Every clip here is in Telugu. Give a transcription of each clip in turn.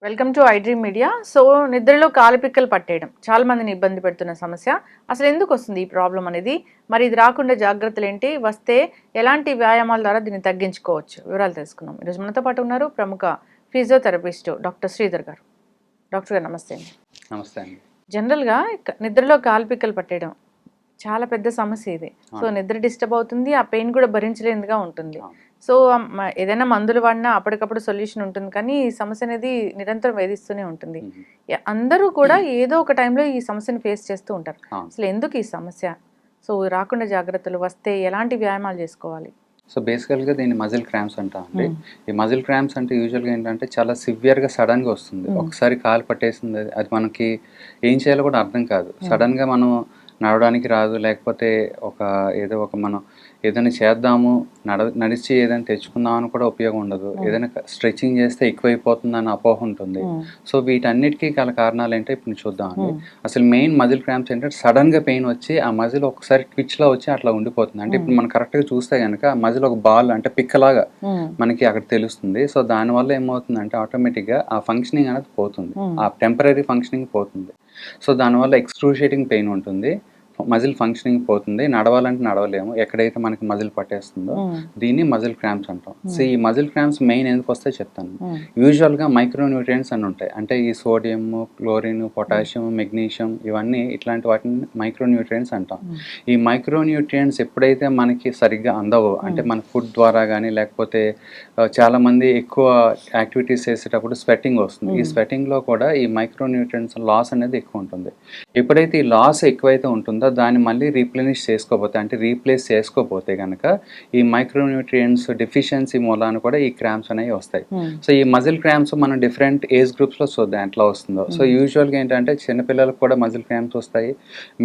Welcome to iDream media. So నిద్రలో కాలిపిక్కలు పట్టేయడం చాలా మందిని ఇబ్బంది పెడుతున్న సమస్య. అసలు ఎందుకు వస్తుంది ఈ ప్రాబ్లం అనేది, మరి ఇది రాకుండా జాగ్రత్తలు ఏంటి, వస్తే ఎలాంటి వ్యాయామాల ద్వారా దీన్ని తగ్గించుకోవచ్చు, వివరాలు తెలుసుకుందాం. ఈరోజు మనతో పాటు ఉన్నారు ప్రముఖ ఫిజియోథెరపిస్ట్ డాక్టర్ శ్రీధర్ గారు. డాక్టర్ గారు నమస్తే అండి. నమస్తే అండి. జనరల్గా నిద్రలో కాలిపిక్కలు పట్టేయడం చాలా పెద్ద సమస్య ఇది. సో నిద్ర డిస్టర్బ్ అవుతుంది, ఆ పెయిన్ కూడా భరించలేనిదిగా ఉంటుంది. సో ఏదైనా మందులు వాడినా అప్పటికప్పుడు సొల్యూషన్ ఉంటుంది, కానీ ఈ సమస్య అనేది నిరంతరం వేధిస్తూనే ఉంటుంది. అందరూ కూడా ఏదో ఒక టైంలో ఈ సమస్యను ఫేస్ చేస్తూ ఉంటారు. అసలు ఎందుకు ఈ సమస్య, సో రాకుండా జాగ్రత్తలు, వస్తే ఎలాంటి వ్యాయామాలు చేసుకోవాలి? సో బేసికల్గా దీన్ని మజిల్ క్రాంప్స్ అంటామండి. ఈ మజిల్ క్రాంప్స్ అంటే యూజువల్గా ఏంటంటే చాలా సివియర్గా సడన్గా వస్తుంది. ఒకసారి కాలు పట్టేసింది, అది మనకి ఏం చేయాలో కూడా అర్థం కాదు. సడన్గా మనం నడవడానికి రాదు, లేకపోతే మనం ఏదైనా చేద్దాము, నడిచి ఏదైనా తెచ్చుకుందామని కూడా ఉపయోగం ఉండదు. ఏదైనా స్ట్రెచ్చింగ్ చేస్తే ఎక్కువైపోతుందని అపోహ ఉంటుంది. సో వీటన్నిటికీ గల కారణాలు ఏంటో ఇప్పుడు చూద్దామండి. అసలు మెయిన్ మజిల్ క్రాంప్స్ ఏంటంటే సడన్గా పెయిన్ వచ్చి ఆ మజిల్ ఒకసారి ట్విచ్లో వచ్చి అట్లా ఉండిపోతుంది. అంటే ఇప్పుడు మనం కరెక్ట్గా చూస్తే కనుక ఆ మజిల్ ఒక బాల్ అంటే పిక్కలాగా మనకి అక్కడ తెలుస్తుంది. సో దానివల్ల ఏమవుతుందంటే ఆటోమేటిక్గా ఆ ఫంక్షనింగ్ అనేది పోతుంది, ఆ టెంపరీ ఫంక్షనింగ్ పోతుంది. సో దానివల్ల ఎక్స్క్రూషియేటింగ్ పెయిన్ ఉంటుంది, మజిల్ ఫంక్షనింగ్ పోతుంది, నడవాలంటే నడవలేము ఎక్కడైతే మనకి మజిల్ పట్టేస్తుందో. దీన్ని మజిల్ క్రాంప్స్ అంటాం. సో ఈ మజిల్ క్రాంప్స్ మెయిన్ ఎందుకు వస్తే చెప్తాను. యూజువల్గా మైక్రోన్యూట్రియంట్స్ అని ఉంటాయి. అంటే ఈ సోడియం, క్లోరిన్, పొటాషియం, మెగ్నీషియం, ఇవన్నీ ఇట్లాంటి వాటిని మైక్రోన్యూట్రియంట్స్ అంటాం. ఈ మైక్రోన్యూట్రియంట్స్ ఎప్పుడైతే మనకి సరిగ్గా అందవో, అంటే మన ఫుడ్ ద్వారా కానీ, లేకపోతే చాలామంది ఎక్కువ యాక్టివిటీస్ చేసేటప్పుడు స్వెట్టింగ్ వస్తుంది. ఈ స్వెట్టింగ్లో కూడా ఈ మైక్రోన్యూట్రియంట్స్ లాస్ అనేది ఎక్కువ ఉంటుంది. ఎప్పుడైతే ఈ లాస్ ఎక్కువైతే ఉంటుందో దాన్ని మళ్ళీ రీప్లెనిష్ చేసుకోకపోతే, అంటే రీప్లేస్ చేసుకోకపోతే కనుక ఈ మైక్రోన్యూట్రియంట్స్ డెఫిషియన్సీ మూలాన కూడా ఈ క్రాంప్స్ అనేవి వస్తాయి. సో ఈ మజిల్ క్రాంప్స్ మనం డిఫరెంట్ ఏజ్ గ్రూప్స్లో చూద్దాం ఎట్లా వస్తుందో. సో యూజువల్గా ఏంటంటే చిన్నపిల్లలకు కూడా మజిల్ క్రాంప్స్ వస్తాయి,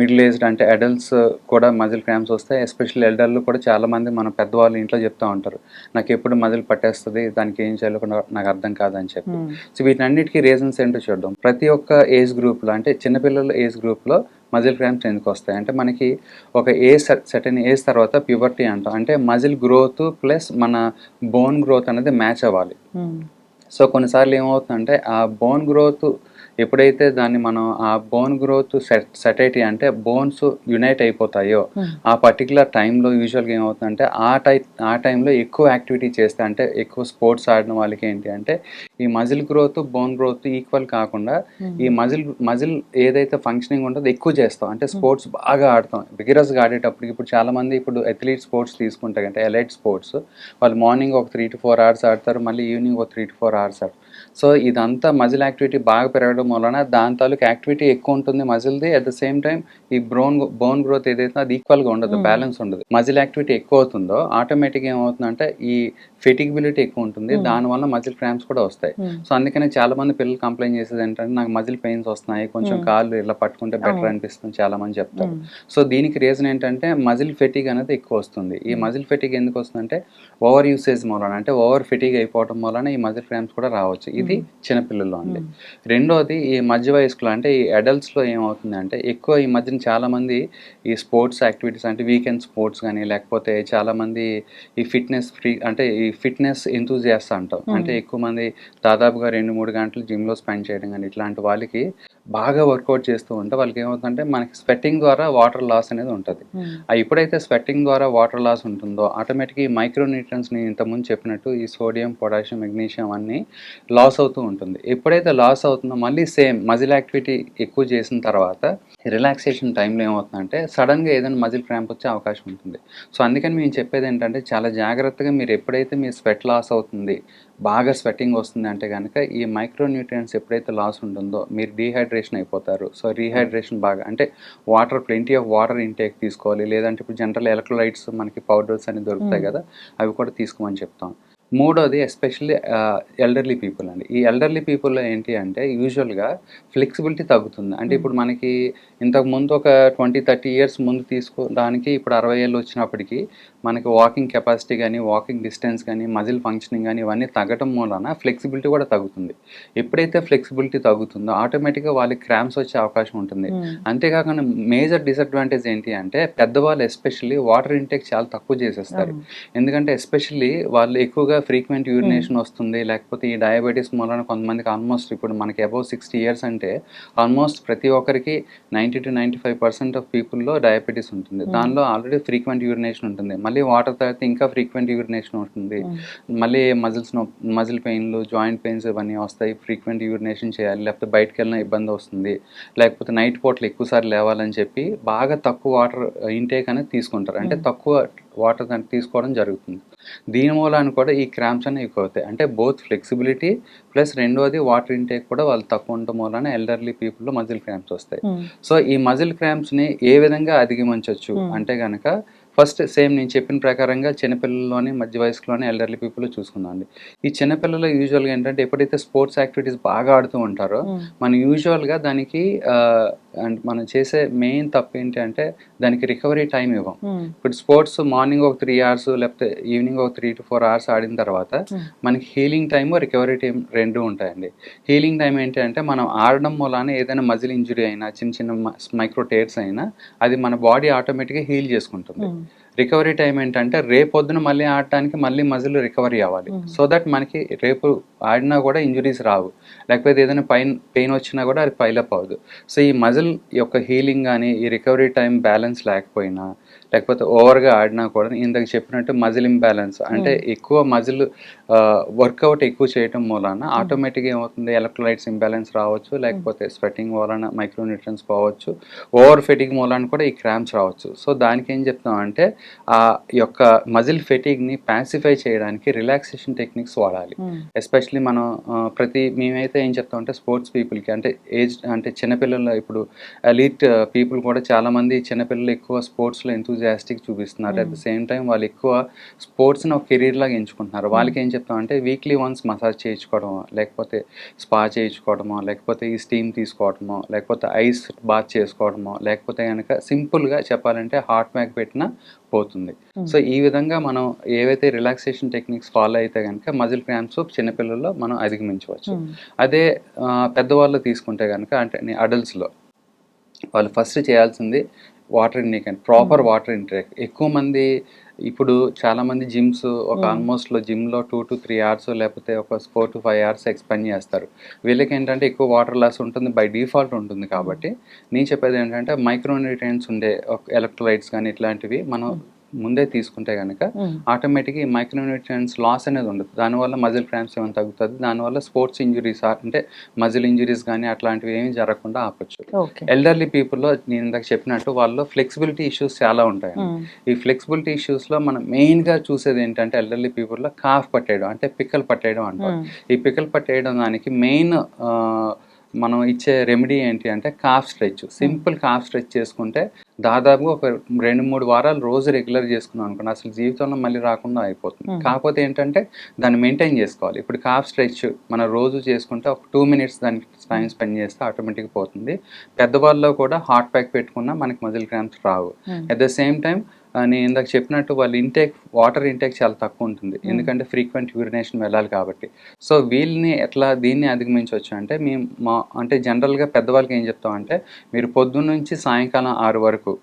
మిడిల్ ఏజ్డ్ అంటే అడల్ట్స్ కూడా మజిల్ క్రాంప్స్ వస్తాయి. ఎస్పెషల్లీ ఎల్డర్లు కూడా చాలామంది మన పెద్దవాళ్ళు ఇంట్లో చెప్తూ ఉంటారు, నాకు ఎప్పుడు మజిల్ పట్టేస్తుంది, దానికి ఏం చేయాలో కూడా నాకు అర్థం కాదని చెప్పి. సో వీటన్నిటికీ రీజన్స్ ఏంటో చూద్దాం. ప్రతి ఒక్క ఏజ్ గ్రూప్లో, అంటే చిన్నపిల్లల ఏజ్ గ్రూప్లో మజిల్ క్రాంప్స్ ఎందుకు వస్తాయి అంటే, మనకి ఒక సర్టెన్ ఏజ్ తర్వాత ప్యూబర్టీ అంటాం. అంటే మజిల్ గ్రోత్ ప్లస్ మన బోన్ గ్రోత్ అనేది మ్యాచ్ అవ్వాలి. సో కొన్నిసార్లు ఏమవుతుందంటే ఆ బోన్ గ్రోత్ ఎప్పుడైతే దాన్ని మనం ఆ బోన్ గ్రోత్ సెటైటీ అంటే బోన్స్ యునైట్ అయిపోతాయో ఆ పర్టికులర్ టైంలో యూజువల్గా ఏమవుతుందంటే ఆ టైంలో ఎక్కువ యాక్టివిటీ చేస్తే, అంటే ఎక్కువ స్పోర్ట్స్ ఆడిన వాళ్ళకి ఏంటి అంటే ఈ muscle growth bone growth equal కాకుండా ఈ మజిల్ ఏదైతే ఫంక్షనింగ్ ఉంటుందో ఎక్కువ చేస్తాం. అంటే స్పోర్ట్స్ బాగా ఆడతాం, బిగిరస్గా ఆడేటప్పటికి. ఇప్పుడు చాలామంది ఇప్పుడు అథ్లీట్ స్పోర్ట్స్ తీసుకుంటే అంటే ఎలైట్ స్పోర్ట్స్, వాళ్ళు మార్నింగ్ ఒక 3 to 4 hours ఆడతారు, మళ్ళీ ఈవినింగ్ ఒక 3 to 4 hours ఆడతారు. సో ఇదంతా మజిల్ యాక్టివిటీ బాగా పెరగడం వలన దాని తాలూకు యాక్టివిటీ ఎక్కువ ఉంటుంది మజిల్ది. అట్ ద సేమ్ టైం ఈ బోన్ గ్రోత్ ఏదైతే అది ఈక్వల్గా ఉండదు, బ్యాలెన్స్ ఉండదు. మజిల్ యాక్టివిటీ ఎక్కువ అవుతుందో ఆటోమేటిక్గా ఏమవుతుందంటే ఈ ఫెటిగిబిలిటీ ఎక్కువ ఉంటుంది, దానివల్ల మజిల్ క్రాంప్స్ కూడా వస్తాయి. సో అందుకనే చాలా మంది పిల్లలు కంప్లైంట్ చేసేది ఏంటంటే నాకు మజిల్ పెయిన్స్ వస్తున్నాయి, కొంచెం కాళ్ళు ఇలా పట్టుకుంటే బెటర్ అనిపిస్తుంది చాలా మంది చెప్తారు. సో దీనికి రీజన్ ఏంటంటే మజిల్ ఫెటిగ్ అనేది ఎక్కువ వస్తుంది. ఈ మజిల్ ఫెటిగ్ ఎందుకు వస్తుందంటే ఓవర్ యూసేజ్ మూలన, అంటే ఓవర్ ఫెటిగ్ అయిపోవడం వలన ఈ మజిల్ క్రాంప్స్ కూడా రావచ్చు. ఇది చిన్నపిల్లల్లో అండి. రెండోది ఈ మధ్య వయస్కులు, అంటే ఈ అడల్ట్స్లో ఏమవుతుంది అంటే ఎక్కువ ఈ మధ్యన చాలామంది ఈ స్పోర్ట్స్ యాక్టివిటీస్, అంటే వీకెండ్ స్పోర్ట్స్ కానీ, లేకపోతే చాలామంది ఈ ఫిట్నెస్ ఎంతూజియాస్ట్ అంటాం. అంటే ఎక్కువ మంది దాదాపుగా 2-3 గంటలు జిమ్లో స్పెండ్ చేయడం కానీ, ఇట్లాంటి వాళ్ళకి బాగా వర్కౌట్ చేస్తూ ఉంటే వాళ్ళకి ఏమవుతుందంటే మనకి స్వెట్టింగ్ ద్వారా వాటర్ లాస్ అనేది ఉంటుంది. ఎప్పుడైతే స్వెట్టింగ్ ద్వారా వాటర్ లాస్ ఉంటుందో ఆటోమేటిక్గా ఈ మైక్రోన్యూట్రియన్స్ నేను ఇంతకుముందు చెప్పినట్టు ఈ సోడియం, పొటాషియం, మెగ్నీషియం అన్నీ లాస్ అవుతూ ఉంటుంది. ఎప్పుడైతే లాస్ అవుతుందో మళ్ళీ సేమ్ మజిల్ యాక్టివిటీ ఎక్కువ చేసిన తర్వాత రిలాక్సేషన్ టైంలో ఏమవుతుందంటే సడన్గా ఏదైనా మజిల్ క్రాంప్ వచ్చే అవకాశం ఉంటుంది. సో అందుకని మేము చెప్పేది ఏంటంటే చాలా జాగ్రత్తగా మీరు ఎప్పుడైతే మీ స్వెట్ లాస్ అవుతుంది, బాగా స్వెట్టింగ్ వస్తుంది అంటే కనుక ఈ మైక్రోన్యూట్రియన్స్ ఎప్పుడైతే లాస్ ఉంటుందో మీరు డీహైడ్రేషన్ అయిపోతారు. సో రీహైడ్రేషన్ బాగా, అంటే ప్లెంటీ ఆఫ్ వాటర్ ఇంటేక్ తీసుకోవాలి. లేదంటే ఇప్పుడు జనరల్ ఎలక్ట్రోలైట్స్ మనకి పౌడర్స్ అని దొరుకుతాయి కదా, అవి కూడా తీసుకోమని చెప్తాం. మూడోది ఎస్పెషల్లీ ఎల్డర్లీ పీపుల్ అండి. ఈ ఎల్డర్లీ పీపుల్లో ఏంటి అంటే యూజువల్గా ఫ్లెక్సిబిలిటీ తగ్గుతుంది. అంటే ఇప్పుడు మనకి ఇంతకుముందు ఒక 20-30 years ముందు తీసుకోవడానికి ఇప్పుడు 60 ఏళ్ళు వచ్చినప్పటికీ మనకి వాకింగ్ కెపాసిటీ కానీ వాకింగ్ డిస్టెన్స్ కానీ మజిల్ ఫంక్షనింగ్ కానీ ఇవన్నీ తగ్గటం మూలన ఫ్లెక్సిబిలిటీ కూడా తగ్గుతుంది. ఎప్పుడైతే ఫ్లెక్సిబిలిటీ తగ్గుతుందో ఆటోమేటిక్గా వాళ్ళకి క్రాంప్స్ వచ్చే అవకాశం ఉంటుంది. అంతేకాకుండా మేజర్ డిసడ్వాంటేజ్ ఏంటి అంటే పెద్దవాళ్ళు ఎస్పెషల్లీ వాటర్ ఇంటేక్ చాలా తక్కువ చేసేస్తారు. ఎందుకంటే ఎస్పెషల్లీ వాళ్ళు ఎక్కువగా ఫ్రీక్వెంట్ యూరినేషన్ వస్తుంది, లేకపోతే ఈ డయాబెటీస్ మూలన కొంతమందికి ఆల్మోస్ట్ ఇప్పుడు మనకి అబౌవ్ 60 years అంటే ఆల్మోస్ట్ ప్రతి ఒక్కరికి 90 to 95% ఆఫ్ పీపుల్లో డయాబెటీస్ ఉంటుంది. దానిలో ఆల్రెడీ ఫ్రీక్వెంట్ యూరినేషన్ ఉంటుంది, మళ్ళీ వాటర్ తాగితే ఇంకా ఫ్రీక్వెంట్ యూరినేషన్ ఉంటుంది, మళ్ళీ మజిల్ పెయిన్లు జాయింట్ పెయిన్స్ ఇవన్నీ వస్తాయి, ఫ్రీక్వెంట్ యూరినేషన్ చేయాలి, లేకపోతే బయటకు వెళ్ళిన ఇబ్బంది వస్తుంది, లేకపోతే నైట్ పూటలు ఎక్కువసార్లు లేవాలని చెప్పి బాగా తక్కువ వాటర్ ఇంటేక్ అనేది తీసుకుంటారు. అంటే తక్కువ వాటర్ దాన్ని తీసుకోవడం జరుగుతుంది. దీని మూలాన్ని కూడా ఈ క్రాంప్స్ అనేవి ఎక్కువ అవుతాయి. అంటే బోత్ ఫ్లెక్సిబిలిటీ ప్లస్ రెండోది వాటర్ ఇంటేక్ కూడా వాళ్ళు తక్కువ ఉండటం మూలాన ఎల్డర్లీ పీపుల్లో మజిల్ క్రాంప్స్ వస్తాయి. సో ఈ మజిల్ క్రాంప్స్ని ఏ విధంగా అధిగమించవచ్చు అంటే కనుక ఫస్ట్ సేమ్ నేను చెప్పిన ప్రకారంగా చిన్నపిల్లల్లోని మధ్య వయసులోని ఎల్డర్లీ పీపుల్ చూసుకుందాం అండి. ఈ చిన్నపిల్లలు యూజువల్గా ఏంటంటే ఎప్పుడైతే స్పోర్ట్స్ యాక్టివిటీస్ బాగా ఆడుతూ ఉంటారో మనం యూజువల్గా దానికి మనం చేసే మెయిన్ తప్పు ఏంటి అంటే దానికి రికవరీ టైం ఇవ్వం. ఇప్పుడు స్పోర్ట్స్ మార్నింగ్ ఒక 3 hours లేకపోతే ఈవినింగ్ ఒక 3 to 4 hours ఆడిన తర్వాత మనకి హీలింగ్ టైమ్ రికవరీ టైం రెండు ఉంటాయండి. హీలింగ్ టైం ఏంటి అంటే మనం ఆడడం మూలాన ఏదైనా మజిల్ ఇంజురీ అయినా చిన్న చిన్న మైక్రో టేర్స్ అయినా అది మన బాడీ ఆటోమేటిక్గా హీల్ చేసుకుంటుంది. రికవరీ టైం ఏంటంటే రేపొద్దున మళ్ళీ ఆడటానికి మళ్ళీ మజిల్ రికవరీ అవ్వాలి. సో దట్ మనకి రేపు ఆడినా కూడా ఇంజురీస్ రావు, లేకపోతే ఏదైనా పెయిన్ వచ్చినా కూడా అది పైలప్ అవ్వదు. సో ఈ మజిల్ యొక్క హీలింగ్ కానీ ఈ రికవరీ టైం బ్యాలెన్స్ లేకపోయినా, లేకపోతే ఓవర్గా ఆడినా కూడా ఇందాక చెప్పినట్టు మజిల్ ఇంబ్యాలెన్స్ అంటే ఎక్కువ మజిల్ వర్కౌట్ ఎక్కువ చేయటం మూలాన ఆటోమేటిక్గా ఏమవుతుంది, ఎలక్ట్రోలైట్స్ ఇంబ్యాలెన్స్ రావచ్చు, లేకపోతే స్వెట్టింగ్ మూలాన మైక్రోన్యూట్రియన్స్ పోవచ్చు, ఓవర్ ఫెటిగ్ మూలాన కూడా ఈ క్రాంప్స్ రావచ్చు. సో దానికి ఏం చెప్తాం అంటే ఆ యొక్క మజిల్ ఫెటిగ్ని ప్యాసిఫై చేయడానికి రిలాక్సేషన్ టెక్నిక్స్ వాడాలి. ఎస్పెషలీ మనం మేమైతే ఏం చెప్తామంటే స్పోర్ట్స్ పీపుల్కి అంటే చిన్నపిల్లలు ఇప్పుడు ఎలీట్ పీపుల్ కూడా చాలామంది చిన్నపిల్లలు ఎక్కువ స్పోర్ట్స్లో ఎంతూజియాస్టిక్ చూపిస్తున్నారు. అట్ ద సేమ్ టైం వాళ్ళు ఎక్కువ స్పోర్ట్స్ని ఒక కెరీర్ లాగా ఎంచుకుంటున్నారు. వాళ్ళకి ఏం చెప్తామంటే వీక్లీ వన్స్ మసాజ్ చేయించుకోవడమో, లేకపోతే స్పా చేయించుకోవడమో, లేకపోతే ఈ స్టీమ్ తీసుకోవడమో, లేకపోతే ఐస్ బాత్ చేసుకోవడమో, లేకపోతే కనుక సింపుల్గా చెప్పాలంటే హాట్ బ్యాగ్ పెట్టినా పోతుంది. సో ఈ విధంగా మనం ఏవైతే రిలాక్సేషన్ టెక్నిక్స్ ఫాలో అయితే కనుక మజిల్ క్రాంప్స్ చిన్నపిల్లల్లో మనం అధిగమించవచ్చు. అదే పెద్దవాళ్ళు తీసుకుంటే కనుక అంటే అడల్ట్స్లో వాళ్ళు ఫస్ట్ చేయాల్సింది water intake and proper water intake. ఎక్కువ మంది ఇప్పుడు చాలామంది జిమ్స్ ఒక ఆల్మోస్ట్లో జిమ్లో 2 to 3 hours లేకపోతే ఒక 4 to 5 hours ఎక్స్పెండ్ చేస్తారు. వీళ్ళకి ఏంటంటే ఎక్కువ వాటర్ లాస్ ఉంటుంది, బై డిఫాల్ట్ ఉంటుంది. కాబట్టి నేను చెప్పేది ఏంటంటే మైక్రోన్యూట్రియన్స్ ఉండే ఎలక్ట్రోలైట్స్ కానీ ఇట్లాంటివి మనం ముందే తీసుకుంటే కనుక ఆటోమేటిక్గా ఈ మైక్రోన్యూట్రియన్స్ లాస్ అనేది ఉండదు. దానివల్ల మజిల్ క్రాంప్స్ ఏమైనా తగ్గుతుంది, దానివల్ల స్పోర్ట్స్ ఇంజురీస్ అంటే మజిల్ ఇంజురీస్ కానీ అట్లాంటివి ఏమీ జరగకుండా ఆపచ్చు. ఎల్డర్లీ పీపుల్లో నేను ఇందాక చెప్పినట్టు వాళ్ళలో ఫ్లెక్సిబిలిటీ ఇష్యూస్ చాలా ఉంటాయి. ఈ ఫ్లెక్సిబిలిటీ ఇష్యూస్లో మనం మెయిన్గా చూసేది ఏంటంటే ఎల్డర్లీ పీపుల్లో కాఫ్ పట్టేయడం అంటే పిక్కలు పట్టేయడం అంటారు. ఈ పిక్కలు పట్టేయడం దానికి మెయిన్ మనం ఇచ్చే రెమెడీ ఏంటి అంటే calf stretch. Simple calf stretch చేసుకుంటే దాదాపుగా ఒక 2-3 వారాలు రోజు రెగ్యులర్ చేసుకున్నాం అనుకోండి అసలు జీవితంలో మళ్ళీ రాకుండా అయిపోతుంది. కాకపోతే ఏంటంటే దాన్ని మెయింటైన్ చేసుకోవాలి. ఇప్పుడు కాఫ్ స్ట్రెచ్ మనం రోజు చేసుకుంటే ఒక 2 minutes దానికి టైం స్పెండ్ చేస్తే ఆటోమేటిక్గా పోతుంది. పెద్దవాళ్ళలో కూడా హాట్ ప్యాక్ పెట్టుకున్నా మనకి muscle cramps Rao. At the same time నేను ఇందాక చెప్పినట్టు వాళ్ళ వాటర్ ఇంటేక్ చాలా తక్కువ ఉంటుంది, ఎందుకంటే ఫ్రీక్వెంట్ యూరినేషన్ వెళ్ళాలి కాబట్టి. సో దీన్ని అధిగమించవచ్చు అంటే అంటే జనరల్గా పెద్దవాళ్ళకి ఏం చెప్తాం అంటే మీరు పొద్దున్న నుంచి సాయంకాలం 6 వరకు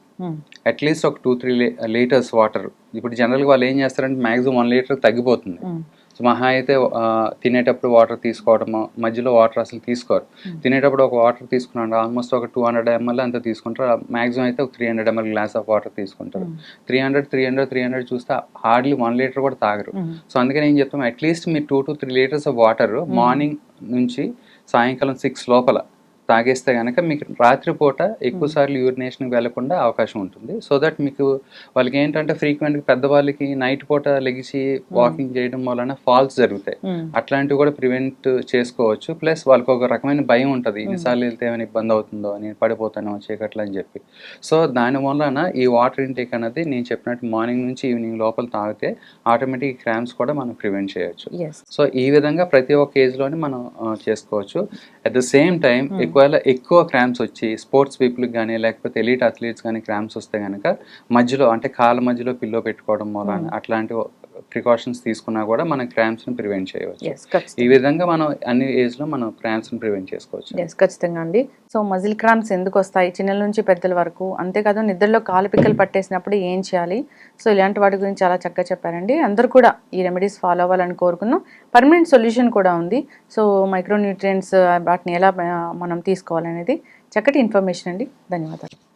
అట్లీస్ట్ ఒక 2-3 liters వాటర్. ఇప్పుడు జనరల్గా వాళ్ళు ఏం చేస్తారంటే మ్యాక్సిమం 1 liter తగ్గిపోతుంది. సో మహా అయితే తినేటప్పుడు వాటర్ తీసుకోవడము, మధ్యలో వాటర్ అసలు తీసుకోరు. తినేటప్పుడు ఒక వాటర్ తీసుకున్నాడు ఆల్మోస్ట్ ఒక 200 ml అంతా తీసుకుంటారు. మ్యాక్సిమం అయితే ఒక 300 ml గ్లాస్ ఆఫ్ వాటర్ తీసుకుంటారు. 300 చూస్తే హార్డ్లీ 1 liter కూడా తాగరు. సో అందుకని ఏం చెప్తాం అట్లీస్ట్ మీరు 2 to 3 liters of water morning నుంచి సాయంకాలం 6 లోపల తాగేస్తే కనుక మీకు రాత్రిపూట ఎక్కువసార్లు యూరినేషన్కి వెళ్లకుండా అవకాశం ఉంటుంది. సో దట్ మీకు వాళ్ళకి ఏంటంటే ఫ్రీక్వెంట్గా పెద్దవాళ్ళకి నైట్ పూట లెగిసి వాకింగ్ చేయడం వలన ఫాల్స్ జరుగుతాయి. అట్లాంటివి కూడా ప్రివెంట్ చేసుకోవచ్చు. ప్లస్ వాళ్ళకి ఒక రకమైన భయం ఉంటుంది, ఎన్నిసార్లు వెళ్తే ఏమైనా ఇబ్బంది అవుతుందో, నేను పడిపోతానో చీకట్లో అని చెప్పి. సో దాని వలన ఈ వాటర్ ఇంటేక్ అనేది నేను చెప్పినట్టు మార్నింగ్ నుంచి ఈవినింగ్ లోపల తాగితే ఆటోమేటిక్ క్రాంప్స్ కూడా మనం ప్రివెంట్ చేయొచ్చు. సో ఈ విధంగా ప్రతి ఒక్క ఏజ్లోని మనం చేసుకోవచ్చు. అట్ ద సేమ్ టైం ఎక్కువ ఒకవేళ ఎక్కువ క్రాంప్స్ వచ్చి స్పోర్ట్స్ పీపుల్కి కానీ లేకపోతే ఎలీట్ అథ్లీట్స్ కానీ క్రాంప్స్ వస్తే కనుక మధ్యలో అంటే కాళ్ళ మధ్యలో పిల్లో పెట్టుకోవడం వల్ల అట్లాంటి ప్రికాషన్స్ తీసుకున్నా కూడా మనం క్రాంప్స్ని ప్రివెంట్ చేయవచ్చు. ఈ విధంగా మనం అన్ని ఏజ్లో మనం క్రాంప్స్ని ప్రివెంట్ చేసుకోవచ్చు. ఖచ్చితంగా అండి. సో మజిల్ క్రాంప్స్ ఎందుకు వస్తాయి చిన్నల నుంచి పెద్దల వరకు, అంతేకాదు నిద్రలో కాలు పిక్కలు పట్టేసినప్పుడు ఏం చేయాలి, సో ఇలాంటి వాటి గురించి చాలా చక్కగా చెప్పారండి. అందరూ కూడా ఈ రెమెడీస్ ఫాలో అవ్వాలని కోరుకున్నాం. పర్మనెంట్ సొల్యూషన్ కూడా ఉంది. సో మైక్రోన్యూట్రియంట్స్ వాటిని ఎలా మనం తీసుకోవాలనేది చక్కటి ఇన్ఫర్మేషన్ అండి. ధన్యవాదాలు.